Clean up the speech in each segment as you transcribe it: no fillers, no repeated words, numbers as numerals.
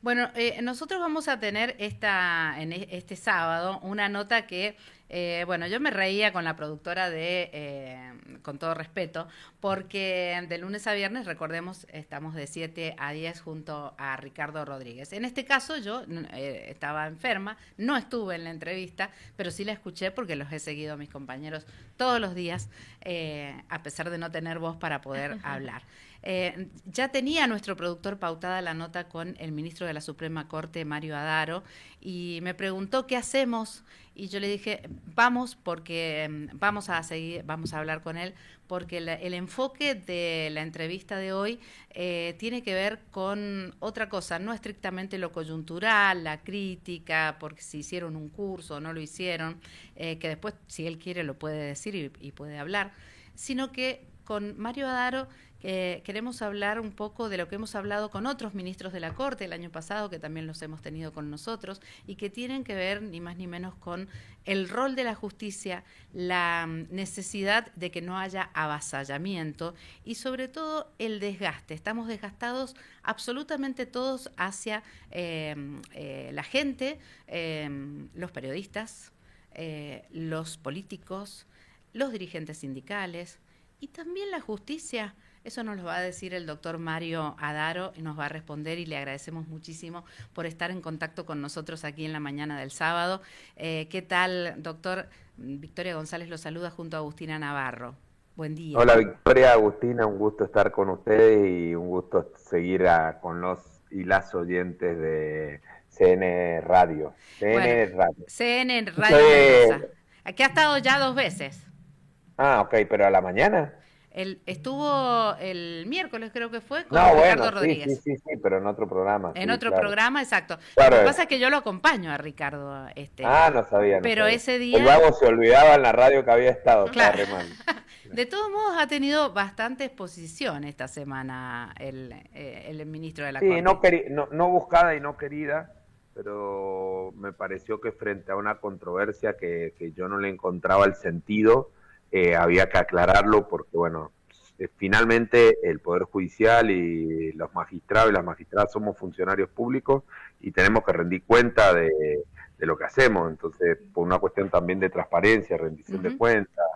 Bueno, nosotros vamos a tener este sábado una nota que, bueno, yo me reía con la productora con todo respeto, porque de lunes a viernes, recordemos, estamos de 7 a 10 junto a Ricardo Rodríguez. En este caso yo estaba enferma, no estuve en la entrevista, pero sí la escuché porque los he seguido a mis compañeros todos los días, a pesar de no tener voz para poder hablar. Ya tenía nuestro productor pautada la nota con el ministro de la Suprema Corte, Mario Adaro, y me preguntó qué hacemos, y yo le dije, vamos, porque vamos a seguir, vamos a hablar con él, porque el enfoque de la entrevista de hoy tiene que ver con otra cosa, no estrictamente lo coyuntural, la crítica, porque si hicieron un curso o no lo hicieron, que después, si él quiere, lo puede decir y puede hablar, sino que con Mario Adaro queremos hablar un poco de lo que hemos hablado con otros ministros de la Corte el año pasado, que también los hemos tenido con nosotros, y que tienen que ver ni más ni menos con el rol de la justicia, la necesidad de que no haya avasallamiento y sobre todo el desgaste. Estamos desgastados absolutamente todos hacia la gente, los periodistas, los políticos, los dirigentes sindicales y también la justicia. Eso nos lo va a decir el doctor Mario Adaro y nos va a responder, y le agradecemos muchísimo por estar en contacto con nosotros aquí en la mañana del sábado. ¿Qué tal, doctor? Victoria González lo saluda junto a Agustina Navarro. Buen día. Hola Victoria, Agustina, un gusto estar con ustedes y un gusto seguir con los y las oyentes de CN Radio. Bueno, CN Radio. CN Radio Mendoza. Usted- Aquí ha estado ya 2 veces. Ok, pero a la mañana. Estuvo el miércoles, creo que fue, con No, Ricardo bueno, sí, sí, Rodríguez. sí, sí, pero en otro programa, En sí, otro claro. programa, exacto. Lo que Claro. pasa es que yo lo acompaño a Ricardo, No sabía, no pero sabía. ese El día, vago se olvidaba en la radio que había estado, estaba claro. re mal. De todos modos, ha tenido bastante exposición esta semana el ministro de la Sí, Corte. no buscada y no querida, pero me pareció que frente a una controversia que yo no le encontraba el sentido, había que aclararlo porque, bueno, finalmente el Poder Judicial y los magistrados y las magistradas somos funcionarios públicos y tenemos que rendir cuenta de lo que hacemos. Entonces, por una cuestión también de transparencia, rendición de cuentas,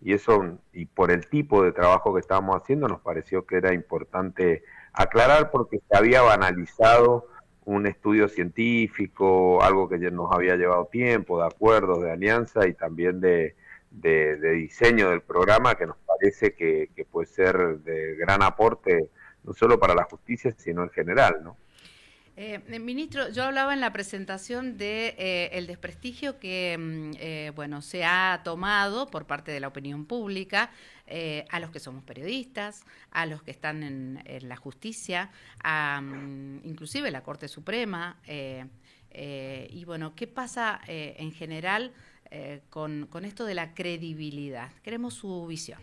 y eso, y por el tipo de trabajo que estábamos haciendo, nos pareció que era importante aclarar porque se había banalizado un estudio científico, algo que ya nos había llevado tiempo, de acuerdos, de alianza y también de diseño del programa, que nos parece que puede ser de gran aporte, no solo para la justicia, sino en general, ¿no? Ministro, yo hablaba en la presentación de el desprestigio que bueno, se ha tomado por parte de la opinión pública a los que somos periodistas, a los que están en la justicia, inclusive la Corte Suprema. Y bueno, ¿qué pasa en general con esto de la credibilidad? Queremos su visión.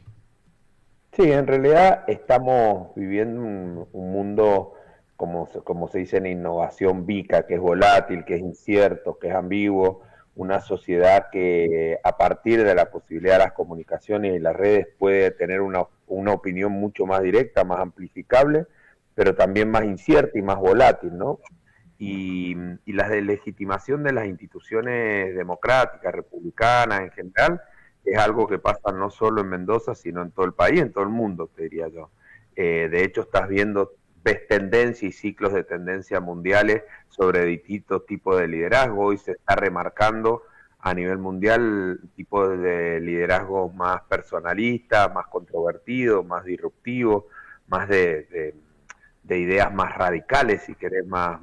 Sí, en realidad estamos viviendo un mundo, como se dice en innovación, VICA, que es volátil, que es incierto, que es ambiguo, una sociedad que a partir de la posibilidad de las comunicaciones y las redes puede tener una opinión mucho más directa, más amplificable, pero también más incierta y más volátil, ¿no? Y la deslegitimación de las instituciones democráticas, republicanas en general, es algo que pasa no solo en Mendoza, sino en todo el país, en todo el mundo, te diría yo. De hecho, ves tendencias y ciclos de tendencia mundiales sobre distintos tipos de liderazgo. Hoy se está remarcando a nivel mundial tipos de liderazgos más personalistas, más controvertidos, más disruptivos, más de ideas más radicales, si querés, más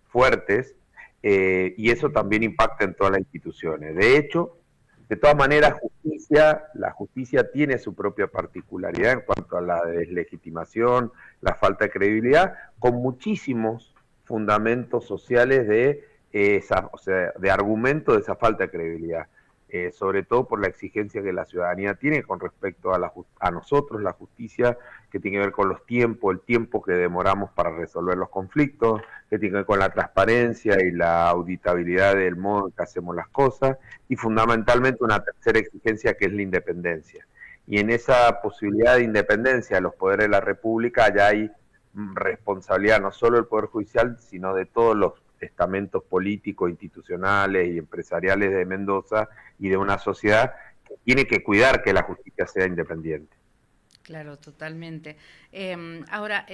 fuertes, y eso también impacta en todas las instituciones. De hecho, de todas maneras, la justicia tiene su propia particularidad en cuanto a la deslegitimación, la falta de credibilidad, con muchísimos fundamentos sociales de argumento de esa falta de credibilidad. Sobre todo por la exigencia que la ciudadanía tiene con respecto a nosotros, la justicia, que tiene que ver con los tiempos, el tiempo que demoramos para resolver los conflictos, que tiene que ver con la transparencia y la auditabilidad del modo en que hacemos las cosas, y fundamentalmente una tercera exigencia que es la independencia. Y en esa posibilidad de independencia de los poderes de la República ya hay responsabilidad no solo del Poder Judicial, sino de todos los estamentos políticos, institucionales y empresariales de Mendoza y de una sociedad que tiene que cuidar que la justicia sea independiente. Claro, totalmente. Ahora,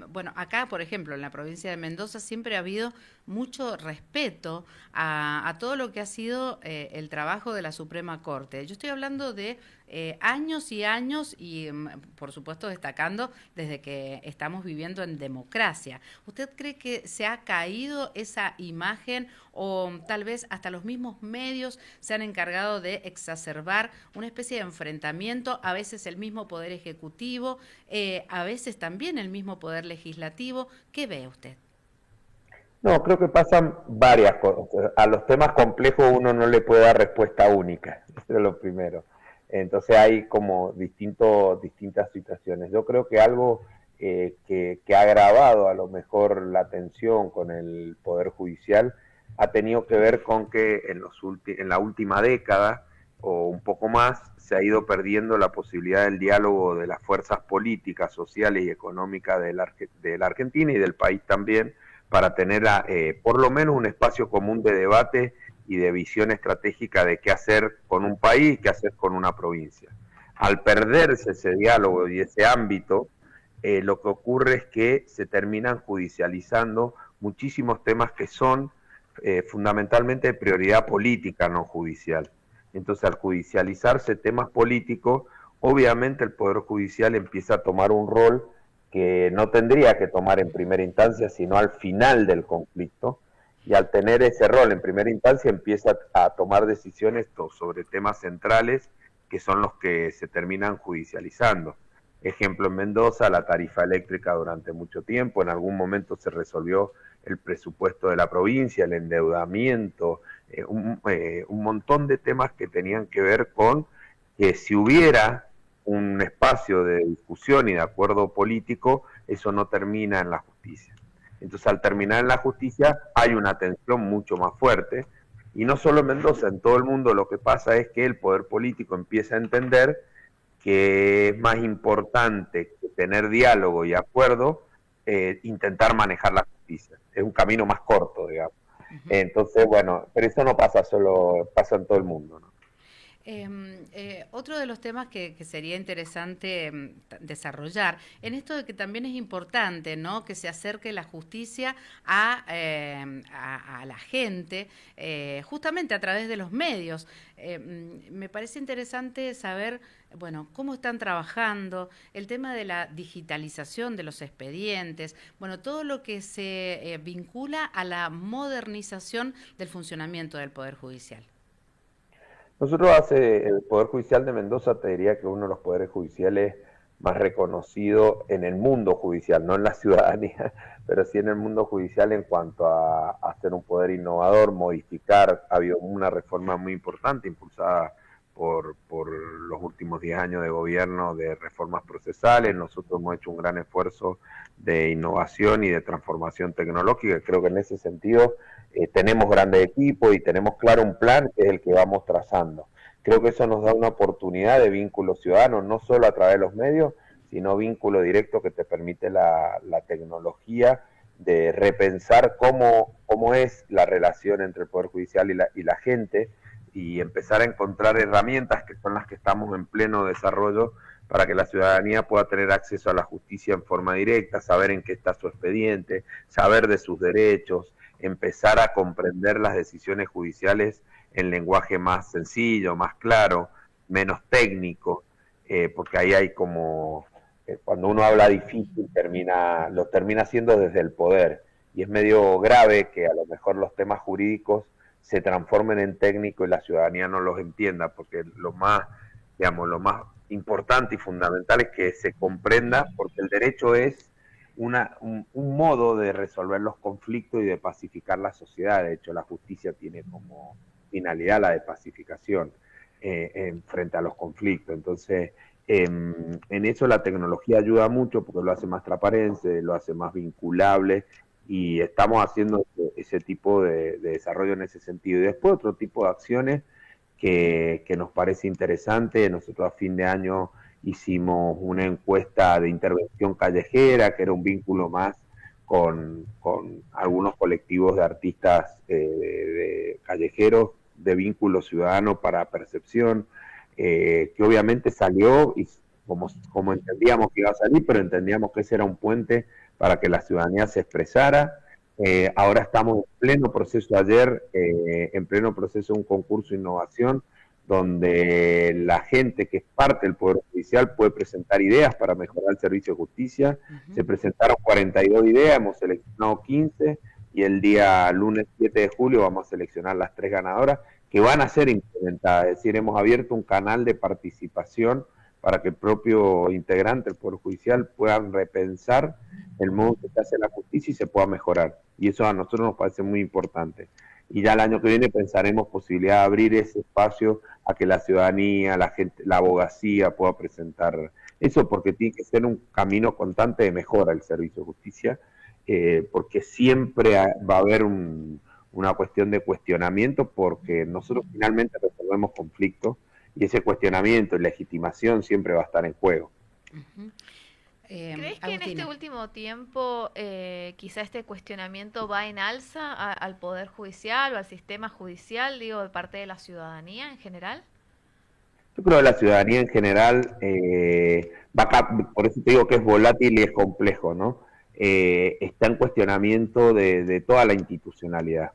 bueno, acá, por ejemplo, en la provincia de Mendoza siempre ha habido mucho respeto a todo lo que ha sido el trabajo de la Suprema Corte. Yo estoy hablando de años y años y, por supuesto, destacando desde que estamos viviendo en democracia. ¿Usted cree que se ha caído esa imagen o tal vez hasta los mismos medios se han encargado de exacerbar una especie de enfrentamiento, a veces el mismo Poder Ejecutivo, a veces también el mismo Poder Legislativo? ¿Qué ve usted? No, creo que pasan varias cosas. A los temas complejos uno no le puede dar respuesta única, eso es lo primero. Entonces hay como distintas situaciones. Yo creo que algo que ha agravado a lo mejor la tensión con el Poder Judicial ha tenido que ver con que en la última década o un poco más se ha ido perdiendo la posibilidad del diálogo de las fuerzas políticas, sociales y económicas de la Argentina y del país también, para tener por lo menos un espacio común de debate y de visión estratégica de qué hacer con un país y qué hacer con una provincia. Al perderse ese diálogo y ese ámbito, lo que ocurre es que se terminan judicializando muchísimos temas que son fundamentalmente de prioridad política, no judicial. Entonces, al judicializarse temas políticos, obviamente el Poder Judicial empieza a tomar un rol que no tendría que tomar en primera instancia, sino al final del conflicto, y al tener ese rol en primera instancia empieza a tomar decisiones sobre temas centrales que son los que se terminan judicializando. Ejemplo, en Mendoza, la tarifa eléctrica durante mucho tiempo, en algún momento se resolvió el presupuesto de la provincia, el endeudamiento, un montón de temas que tenían que ver con que si hubiera un espacio de discusión y de acuerdo político, eso no termina en la justicia. Entonces, al terminar en la justicia, hay una tensión mucho más fuerte. Y no solo en Mendoza, en todo el mundo lo que pasa es que el poder político empieza a entender que es más importante que tener diálogo y acuerdo, intentar manejar la justicia. Es un camino más corto, digamos. Ujú. Entonces, bueno, pero eso no pasa solo, pasa en todo el mundo, ¿no? Otro de los temas que sería interesante desarrollar, en esto de que también es importante, ¿no?, que se acerque la justicia a la gente, justamente a través de los medios. Me parece interesante saber, bueno, cómo están trabajando, el tema de la digitalización de los expedientes, bueno, todo lo que se vincula a la modernización del funcionamiento del Poder Judicial. Nosotros el Poder Judicial de Mendoza, te diría que uno de los poderes judiciales más reconocidos en el mundo judicial, no en la ciudadanía, pero sí en el mundo judicial en cuanto a ser un poder innovador, modificar. Ha habido una reforma muy importante impulsada por los últimos 10 años de gobierno de reformas procesales. Nosotros hemos hecho un gran esfuerzo de innovación y de transformación tecnológica. Creo que en ese sentido tenemos grandes equipos y tenemos claro un plan que es el que vamos trazando. Creo que eso nos da una oportunidad de vínculo ciudadano, no solo a través de los medios, sino vínculo directo que te permite la tecnología de repensar cómo es la relación entre el Poder Judicial y la gente, y empezar a encontrar herramientas que son las que estamos en pleno desarrollo para que la ciudadanía pueda tener acceso a la justicia en forma directa, saber en qué está su expediente, saber de sus derechos, empezar a comprender las decisiones judiciales en lenguaje más sencillo, más claro, menos técnico, porque ahí hay como, cuando uno habla difícil, lo termina haciendo desde el poder, y es medio grave que a lo mejor los temas jurídicos se transformen en técnico y la ciudadanía no los entienda, porque lo más importante y fundamental es que se comprenda, porque el derecho es un modo de resolver los conflictos y de pacificar la sociedad. De hecho, la justicia tiene como finalidad la de pacificación frente a los conflictos. Entonces, en eso la tecnología ayuda mucho porque lo hace más transparente, lo hace más vinculable, y estamos haciendo ese tipo de desarrollo en ese sentido. Y después otro tipo de acciones que nos parece interesante. Nosotros a fin de año hicimos una encuesta de intervención callejera, que era un vínculo más con algunos colectivos de artistas de callejeros, de vínculo ciudadano para percepción, que obviamente salió y como entendíamos que iba a salir, pero entendíamos que ese era un puente para que la ciudadanía se expresara. Ahora estamos en pleno proceso, ayer, en pleno proceso de un concurso de innovación, donde la gente que es parte del Poder Judicial puede presentar ideas para mejorar el servicio de justicia. Se presentaron 42 ideas, hemos seleccionado 15 y el día lunes 7 de julio vamos a seleccionar las 3 ganadoras que van a ser implementadas. Es decir, hemos abierto un canal de participación para que el propio integrante del Poder Judicial puedan repensar el modo en que se hace la justicia y se pueda mejorar. Y eso a nosotros nos parece muy importante. Y ya el año que viene pensaremos posibilidad de abrir ese espacio a que la ciudadanía, la gente, la abogacía pueda presentar eso, porque tiene que ser un camino constante de mejora el servicio de justicia, porque siempre va a haber una cuestión de cuestionamiento, porque nosotros finalmente resolvemos conflictos y ese cuestionamiento y legitimación siempre va a estar en juego. Uh-huh. ¿Crees que en este último tiempo quizá este cuestionamiento va en alza al Poder Judicial o al sistema judicial, digo, de parte de la ciudadanía en general? Yo creo que la ciudadanía en general, por eso te digo que es volátil y es complejo, ¿no? Está en cuestionamiento de toda la institucionalidad.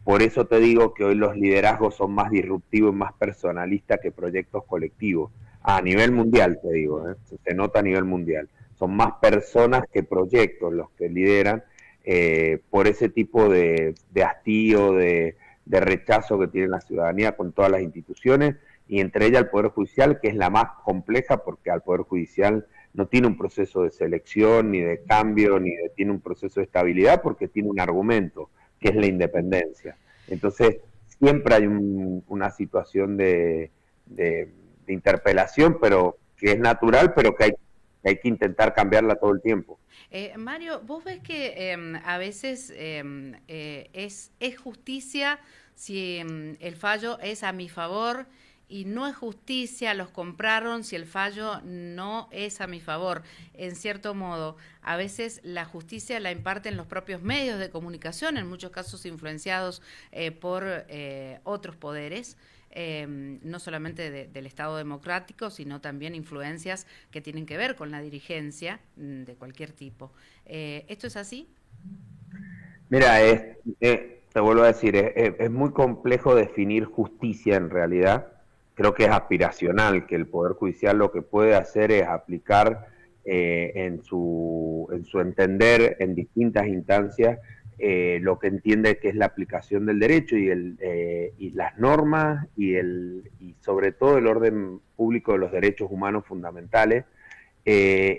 Por eso te digo que hoy los liderazgos son más disruptivos y más personalistas que proyectos colectivos. A nivel mundial, te digo, se nota a nivel mundial. Son más personas que proyectos los que lideran por ese tipo de hastío, de rechazo que tiene la ciudadanía con todas las instituciones y entre ellas el Poder Judicial, que es la más compleja porque al Poder Judicial no tiene un proceso de selección, ni de cambio, tiene un proceso de estabilidad porque tiene un argumento, que es la independencia. Entonces, siempre hay una situación de interpelación, pero que es natural, pero que hay que intentar cambiarla todo el tiempo. Mario, vos ves que a veces es justicia si el fallo es a mi favor y no es justicia, los compraron si el fallo no es a mi favor. En cierto modo, a veces la justicia la imparten los propios medios de comunicación, en muchos casos influenciados por otros poderes. No solamente del Estado democrático, sino también influencias que tienen que ver con la dirigencia de cualquier tipo. ¿Esto es así? Mira, te vuelvo a decir, es muy complejo definir justicia en realidad. Creo que es aspiracional, que el Poder Judicial lo que puede hacer es aplicar en su entender en distintas instancias lo que entiende que es la aplicación del derecho y las normas y sobre todo el orden público de los derechos humanos fundamentales,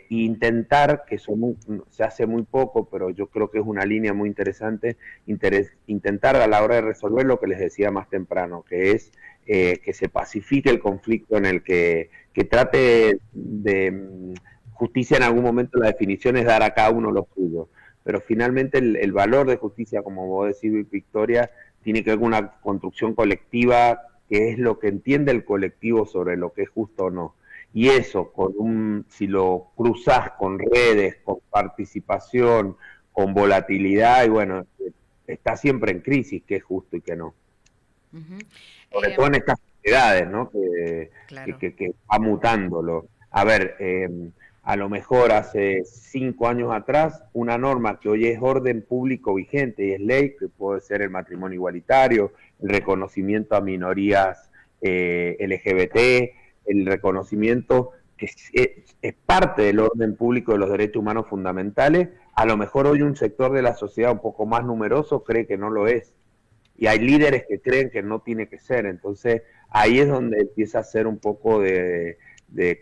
intentar, que se hace muy poco, pero yo creo que es una línea muy interesante, intentar a la hora de resolver lo que les decía más temprano, que es que se pacifique el conflicto en el que trate de justicia. En algún momento la definición es dar a cada uno lo suyo, pero finalmente el valor de justicia, como vos decís, Victoria, tiene que ver con una construcción colectiva, que es lo que entiende el colectivo sobre lo que es justo o no. Y eso, si lo cruzás con redes, con participación, con volatilidad, y bueno, está siempre en crisis qué es justo y qué no. Uh-huh. Sobre todo en estas sociedades, ¿no? Claro. Que va mutándolo. A ver, a lo mejor hace 5 años atrás, una norma que hoy es orden público vigente y es ley, que puede ser el matrimonio igualitario, el reconocimiento a minorías LGBT, el reconocimiento que es parte del orden público de los derechos humanos fundamentales, a lo mejor hoy un sector de la sociedad un poco más numeroso cree que no lo es. Y hay líderes que creen que no tiene que ser. Entonces, ahí es donde empieza a ser un poco de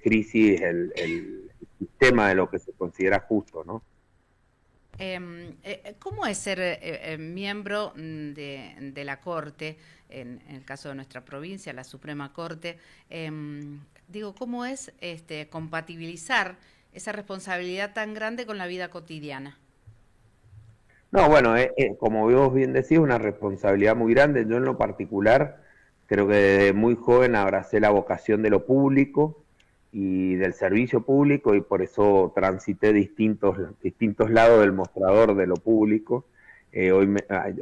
crisis el sistema de lo que se considera justo, ¿no? ¿Cómo es ser miembro de la Corte, en el caso de nuestra provincia, la Suprema Corte? Digo, ¿cómo es compatibilizar esa responsabilidad tan grande con la vida cotidiana? No, bueno, como vos bien decís, una responsabilidad muy grande. Yo en lo particular creo que desde muy joven abracé la vocación de lo público, y del servicio público, y por eso transité distintos lados del mostrador de lo público.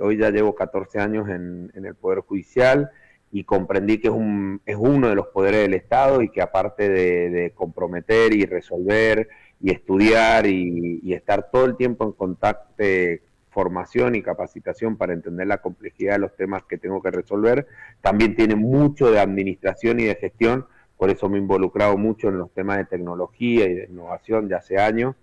Hoy ya llevo 14 años en el Poder Judicial y comprendí que es uno de los poderes del Estado y que aparte de comprometer y resolver y estudiar y estar todo el tiempo en contacto, formación y capacitación para entender la complejidad de los temas que tengo que resolver, también tiene mucho de administración y de gestión. Por eso me he involucrado mucho en los temas de tecnología y de innovación ya hace años,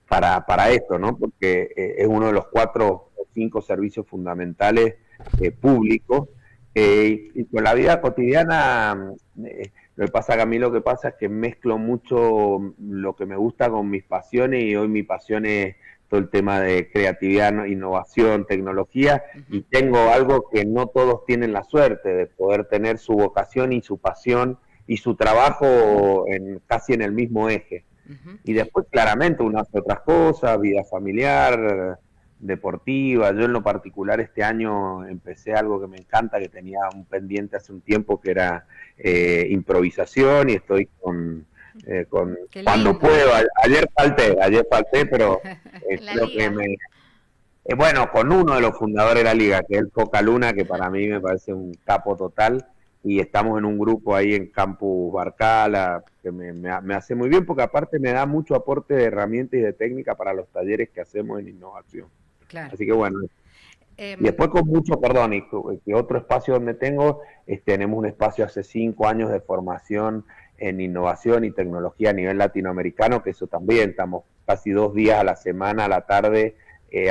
para esto, ¿no? Porque es uno de los 4 o 5 servicios fundamentales públicos. Y con la vida cotidiana, lo que pasa, Camilo, lo que pasa es que mezclo mucho lo que me gusta con mis pasiones, y hoy mi pasión es todo el tema de creatividad, innovación, tecnología, y tengo algo que no todos tienen la suerte de poder tener su vocación y su pasión y su trabajo casi en el mismo eje. Y después claramente uno hace otras cosas, vida familiar, deportiva. Yo en lo particular este año empecé algo que me encanta, que tenía un pendiente hace un tiempo, que era improvisación, y estoy cuando puedo. Ayer falté, pero creo que bueno, con uno de los fundadores de la liga, que es el Coca Luna, que para mí me parece un capo total, y estamos en un grupo ahí en Campus Barcala, que me hace muy bien, porque aparte me da mucho aporte de herramientas y de técnica para los talleres que hacemos en innovación. Claro. Así que bueno. Y después con mucho, perdón, y que otro espacio donde tenemos un espacio hace 5 años de formación en innovación y tecnología a nivel latinoamericano, que eso también, estamos casi 2 días a la semana, a la tarde,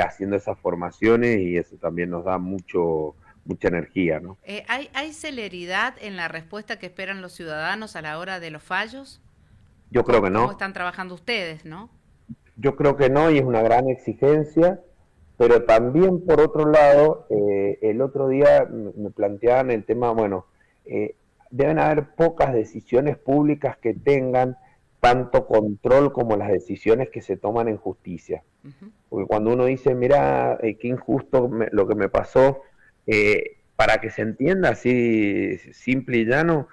haciendo esas formaciones, y eso también nos da mucha energía, ¿no? ¿Hay celeridad en la respuesta que esperan los ciudadanos a la hora de los fallos? Yo creo que no. ¿Cómo están trabajando ustedes, no? Yo creo que no, y es una gran exigencia, pero también, por otro lado, el otro día me planteaban el tema, bueno, deben haber pocas decisiones públicas que tengan tanto control como las decisiones que se toman en justicia. Porque cuando uno dice, mira, qué injusto lo que me pasó, para que se entienda así simple y llano,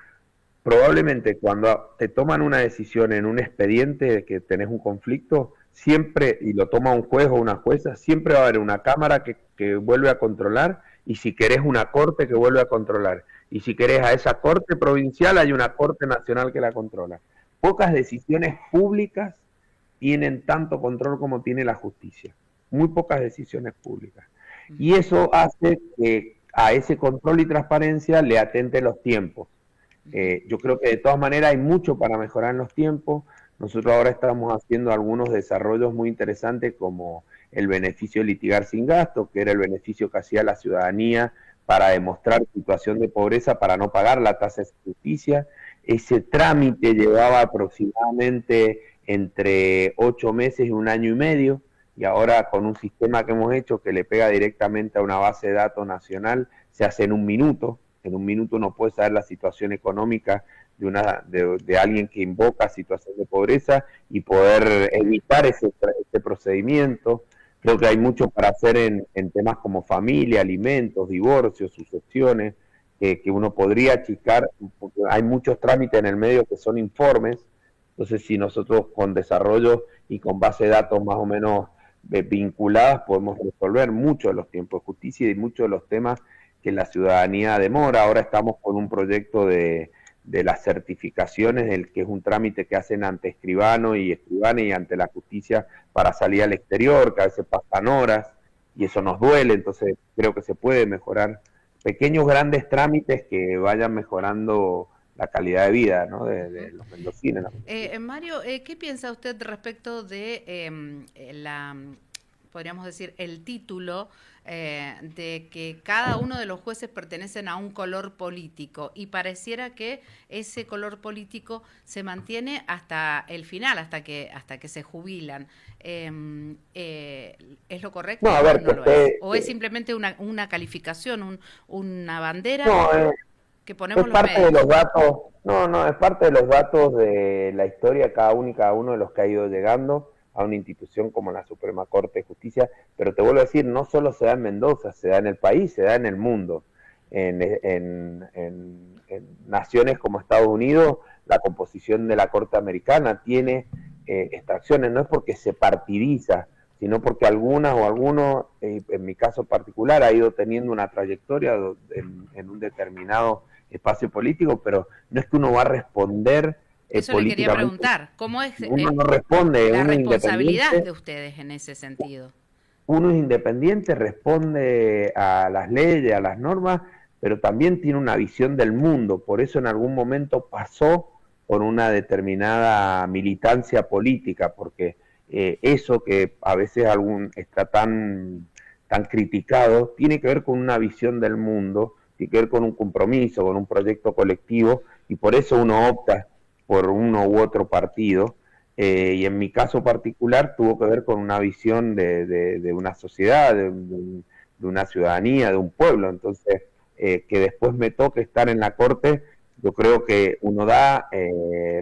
probablemente cuando te toman una decisión en un expediente de que tenés un conflicto, siempre, y lo toma un juez o una jueza, siempre va a haber una cámara que vuelve a controlar, y si querés una corte que vuelve a controlar, y si querés a esa corte provincial hay una corte nacional que la controla. Pocas decisiones públicas tienen tanto control como tiene la justicia, muy pocas decisiones públicas, y eso hace que a ese control y transparencia le atente los tiempos. Yo creo que de todas maneras hay mucho para mejorar en los tiempos. Nosotros ahora estamos haciendo algunos desarrollos muy interesantes, como el beneficio de litigar sin gasto, que era el beneficio que hacía la ciudadanía para demostrar situación de pobreza para no pagar la tasa de justicia. Ese trámite llevaba aproximadamente entre 8 meses y 1 año y medio, y ahora con un sistema que hemos hecho que le pega directamente a una base de datos nacional, se hace en 1 minuto. En 1 minuto uno puede saber la situación económica de alguien que invoca situación de pobreza y poder evitar ese procedimiento. Creo que hay mucho para hacer en temas como familia, alimentos, divorcios, sucesiones, que uno podría achicar, porque hay muchos trámites en el medio que son informes. Entonces, si nosotros con desarrollo y con base de datos más o menos vinculadas podemos resolver mucho de los tiempos de justicia y muchos de los temas que la ciudadanía demora. Ahora estamos con un proyecto de las certificaciones, que es un trámite que hacen ante escribano y escribana y ante la justicia para salir al exterior, que a veces pasan horas, y eso nos duele. Entonces creo que se puede mejorar pequeños, grandes trámites que vayan mejorando la calidad de vida, ¿no?, de los mendocinos. Mario, ¿qué piensa usted respecto de podríamos decir, el título de que cada uno de los jueces pertenecen a un color político, y pareciera que ese color político se mantiene hasta el final, hasta que se jubilan? ¿Es lo correcto? No, a ver, no lo es? ¿O es simplemente una calificación, una bandera que ponemos los medios? De los datos, es parte de los datos de la historia, cada uno de los que ha ido llegando a una institución como la Suprema Corte de Justicia. Pero te vuelvo a decir, no solo se da en Mendoza, se da en el país, se da en el mundo. en naciones como Estados Unidos, la composición de la Corte Americana tiene extracciones, no es porque se partidiza, sino porque algunas o algunos, en mi caso particular, ha ido teniendo una trayectoria en un determinado espacio político, pero no es que uno va a responder eso le quería preguntar, ¿cómo es uno no responde, la uno responsabilidad de ustedes en ese sentido? Uno es independiente, responde a las leyes, a las normas, pero también tiene una visión del mundo, por eso en algún momento pasó por una determinada militancia política, porque eso que a veces está tan criticado, tiene que ver con una visión del mundo, tiene que ver con un compromiso, con un proyecto colectivo, y por eso uno opta por uno u otro partido, y en mi caso particular tuvo que ver con una visión de una sociedad, de una ciudadanía, de un pueblo. Entonces, que después me toque estar en la corte, yo creo que uno da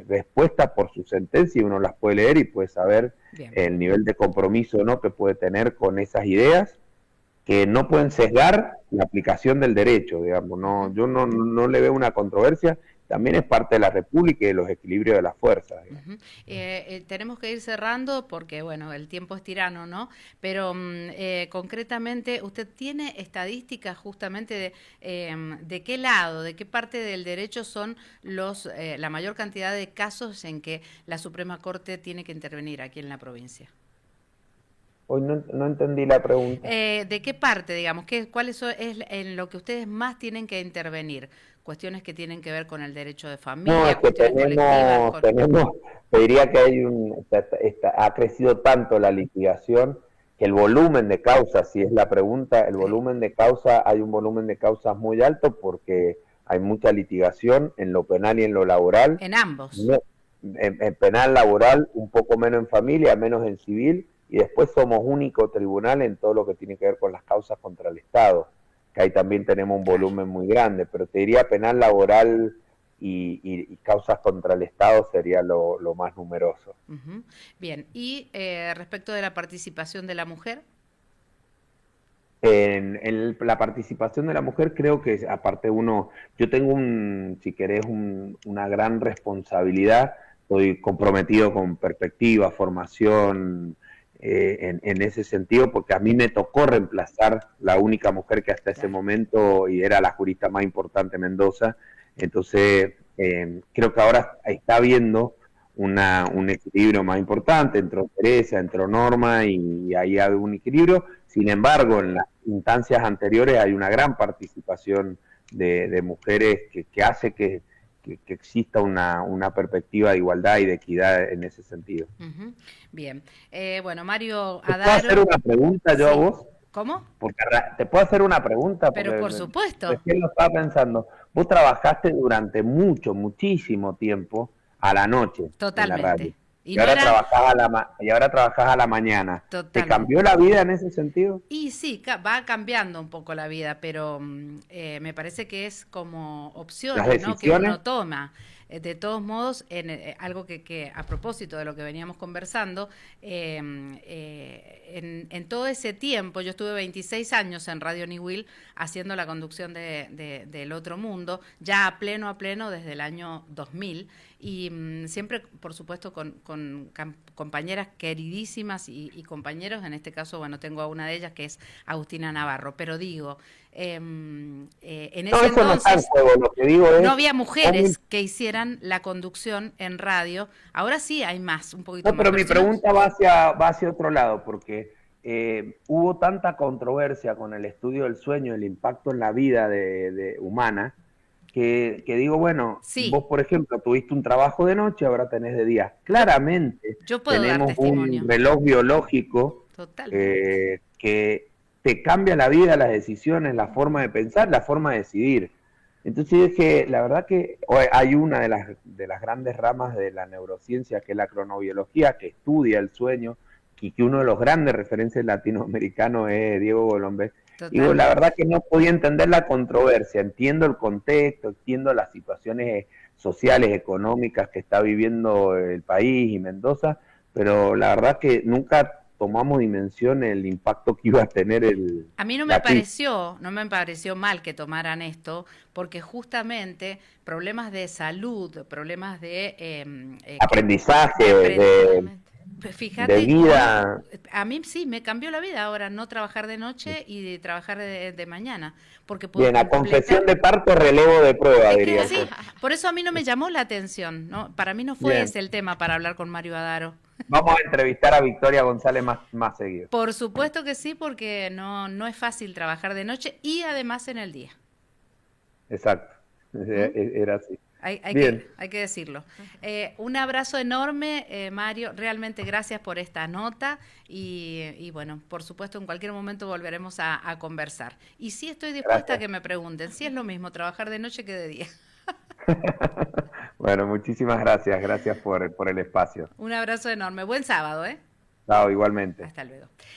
respuestas por su sentencia y uno las puede leer y puede saber el nivel de compromiso, ¿no?, que puede tener con esas ideas, que no pueden sesgar la aplicación del derecho, digamos. No, yo no le veo una controversia. También es parte de la República y de los equilibrios de las fuerzas. Tenemos que ir cerrando porque, bueno, el tiempo es tirano, ¿no? Pero concretamente, ¿usted tiene estadísticas justamente de qué lado, de qué parte del derecho son la mayor cantidad de casos en que la Suprema Corte tiene que intervenir aquí en la provincia? Hoy no entendí la pregunta. ¿De qué parte, digamos? ¿Cuál es en lo que ustedes más tienen que intervenir? Cuestiones que tienen que ver con el derecho de familia, no, es que tenemos, te diría que ha crecido tanto la litigación que el volumen de causas, si es la pregunta, el volumen de causas, hay un volumen de causas muy alto porque hay mucha litigación en lo penal y en lo laboral. En ambos. En penal, laboral, un poco menos en familia, menos en civil, y después somos único tribunal en todo lo que tiene que ver con las causas contra el Estado, que ahí también tenemos un volumen muy grande, pero te diría penal, laboral y causas contra el Estado sería lo más numeroso. Bien, y respecto de la participación de la mujer. En la participación de la mujer creo que aparte yo tengo si querés, una gran responsabilidad, estoy comprometido con perspectiva, formación, en ese sentido, porque a mí me tocó reemplazar la única mujer que hasta ese momento y era la jurista más importante de Mendoza. Entonces creo que ahora está habiendo un equilibrio más importante, entró Teresa, entró Norma y ahí hay un equilibrio. Sin embargo, en las instancias anteriores hay una gran participación de mujeres que hace que exista una perspectiva de igualdad y de equidad en ese sentido. Bien. Bueno, Mario Adaro... ¿Te puedo hacer una pregunta yo a vos? ¿Cómo? Porque te puedo hacer una pregunta. Pero por supuesto. Recién lo estaba pensando. Vos trabajaste durante muchísimo tiempo a la noche. Totalmente. En la radio. Y ahora trabajás a la mañana. Totalmente. ¿Te cambió la vida en ese sentido? Y sí, va cambiando un poco la vida, pero me parece que es como opciones, ¿no?, que uno toma. De todos modos, algo que a propósito de lo que veníamos conversando, en todo ese tiempo, yo estuve 26 años en Radio Niwil haciendo la conducción del Otro Mundo, ya a pleno desde el año 2000, y siempre, por supuesto, con compañeras queridísimas y compañeros. En este caso, bueno, tengo a una de ellas que es Agustina Navarro, pero digo, en ese entonces lo que digo es, no había mujeres que hicieran la conducción en radio. Ahora sí hay más, un poquito más. No, pero mi pregunta va hacia otro lado, porque hubo tanta controversia con el estudio del sueño, el impacto en la vida humana, que digo, bueno, sí. Vos, por ejemplo, tuviste un trabajo de noche, ahora tenés de día. Claramente tenemos un reloj biológico que te cambia la vida, las decisiones, la forma de pensar, la forma de decidir. Entonces dije, la verdad que hay una de las grandes ramas de la neurociencia, que es la cronobiología, que estudia el sueño, y que uno de los grandes referentes latinoamericanos es Diego Golombek. Digo, la verdad que no podía entender la controversia, entiendo el contexto, entiendo las situaciones sociales, económicas que está viviendo el país y Mendoza, pero la verdad que nunca tomamos dimensión el impacto que iba a tener A mí no me pareció mal que tomaran esto, porque justamente problemas de salud, problemas de aprendizaje, fíjate, de vida. A mí sí, me cambió la vida ahora no trabajar de noche y de trabajar de mañana. Porque Bien, a confesión de parto, relevo de prueba, diría. Sí, por eso a mí no me llamó la atención, ¿no? Para mí no fue ese el tema para hablar con Mario Adaro. Vamos a entrevistar a Victoria González más seguido. Por supuesto que sí, porque no es fácil trabajar de noche y además en el día. Exacto, era así. Hay que decirlo. Un abrazo enorme, Mario. Realmente gracias por esta nota y bueno, por supuesto en cualquier momento volveremos a conversar. Y sí estoy dispuesta a que me pregunten si es lo mismo trabajar de noche que de día. Bueno, muchísimas gracias por el espacio. Un abrazo enorme. Buen sábado, ¿eh? Chao, igualmente. Hasta luego.